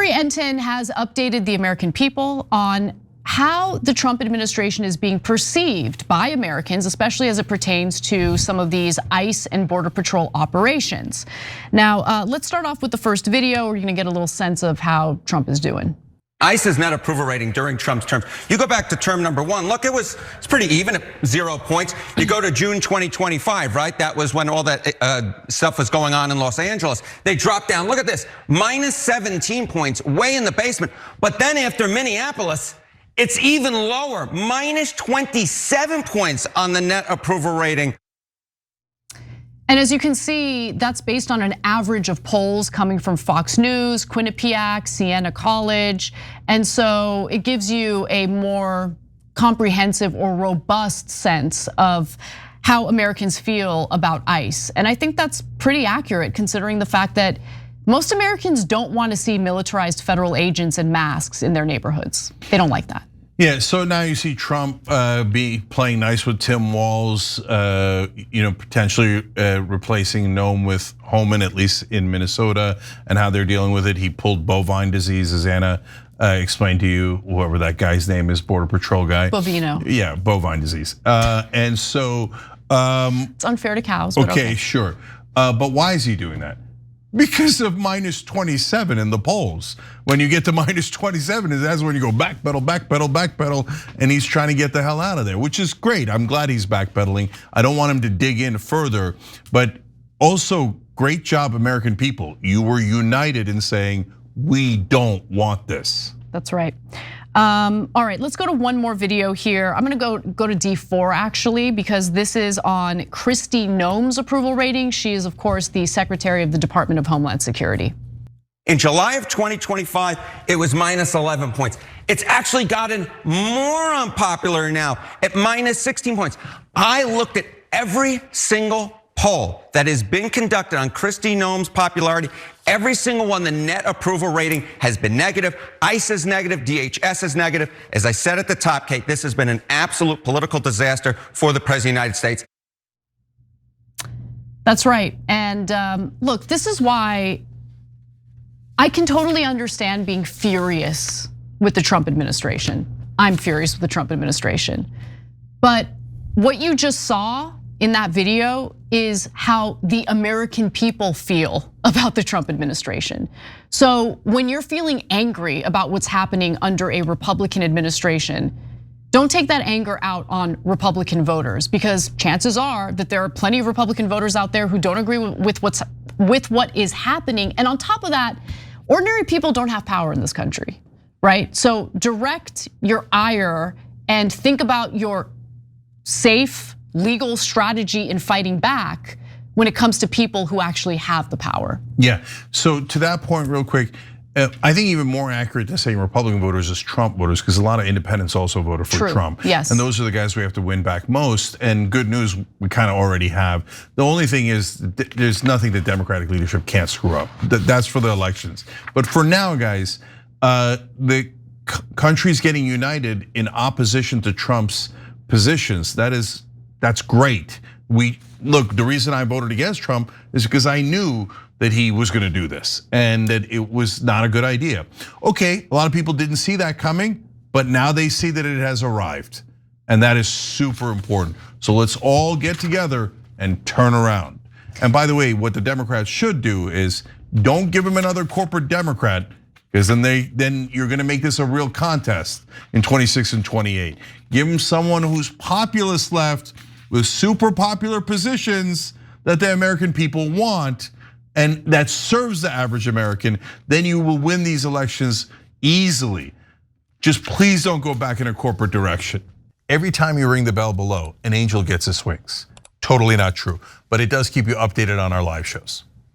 Harry Enten has updated the American people on how the Trump administration is being perceived by Americans, especially as it pertains to some of these ICE and Border Patrol operations. Now, let's start off with the first video. We're gonna get a little sense of how Trump is doing. ICE's net approval rating during Trump's term. You go back to term number 1, look, it's pretty even at 0 points. You go to June 2025, right? That was when all that stuff was going on in Los Angeles. They dropped down, look at this, minus 17 points, way in the basement. But then after Minneapolis, it's even lower, minus 27 points on the net approval rating. And as you can see, that's based on an average of polls coming from Fox News, Quinnipiac, Siena College. And so it gives you a more comprehensive or robust sense of how Americans feel about ICE. And I think that's pretty accurate considering the fact that most Americans don't want to see militarized federal agents in masks in their neighborhoods. They don't like that. Yeah, so now you see Trump be playing nice with Tim Walz, potentially replacing Noem with Homeland, at least in Minnesota, and how they're dealing with it. He pulled bovine disease, as Anna explained to you, whoever that guy's name is, Border Patrol guy. Bovino. Yeah, bovine disease. And so it's unfair to cows. Okay, sure. But why is he doing that? Because of minus 27 in the polls. When you get to minus 27, that's when you go backpedal, backpedal, backpedal, and he's trying to get the hell out of there, which is great. I'm glad he's backpedaling. I don't want him to dig in further, but also great job, American people. You were united in saying, we don't want this. That's right. All right, let's go to one more video here. I'm gonna go to D4 actually, because this is on Kristi Noem's approval rating. She is, of course, the Secretary of the Department of Homeland Security. In July of 2025, it was minus 11 points. It's actually gotten more unpopular now at minus 16 points. I looked at every single poll that has been conducted on Kristi Noem's popularity. Every single one, the net approval rating has been negative. ICE is negative, DHS is negative. As I said at the top, Kate, this has been an absolute political disaster for the President of the United States. That's right, and look, this is why I can totally understand being furious with the Trump administration. I'm furious with the Trump administration. But what you just saw in that video is how the American people feel about the Trump administration. So when you're feeling angry about what's happening under a Republican administration, don't take that anger out on Republican voters, because chances are that there are plenty of Republican voters out there who don't agree with what is happening. And on top of that, ordinary people don't have power in this country, right? So direct your ire and think about your safe legal strategy in fighting back when it comes to people who actually have the power. Yeah, so to that point real quick, I think even more accurate than saying Republican voters is Trump voters, because a lot of independents also voted for Trump. Yes. And those are the guys we have to win back most, and good news, we kind of already have. The only thing is there's nothing that Democratic leadership can't screw up. That's for the elections. But for now, guys, the country's getting united in opposition to Trump's positions. That's great. Look, the reason I voted against Trump is because I knew that he was gonna do this and that it was not a good idea. Okay, a lot of people didn't see that coming, but now they see that it has arrived. And that is super important. So let's all get together and turn around. And by the way, what the Democrats should do is don't give them another corporate Democrat, because then you're gonna make this a real contest in 26 and 28. Give them someone who's populist left with super popular positions that the American people want, and that serves the average American. Then you will win these elections easily. Just please don't go back in a corporate direction. Every time you ring the bell below, an angel gets his wings. Totally not true, but it does keep you updated on our live shows.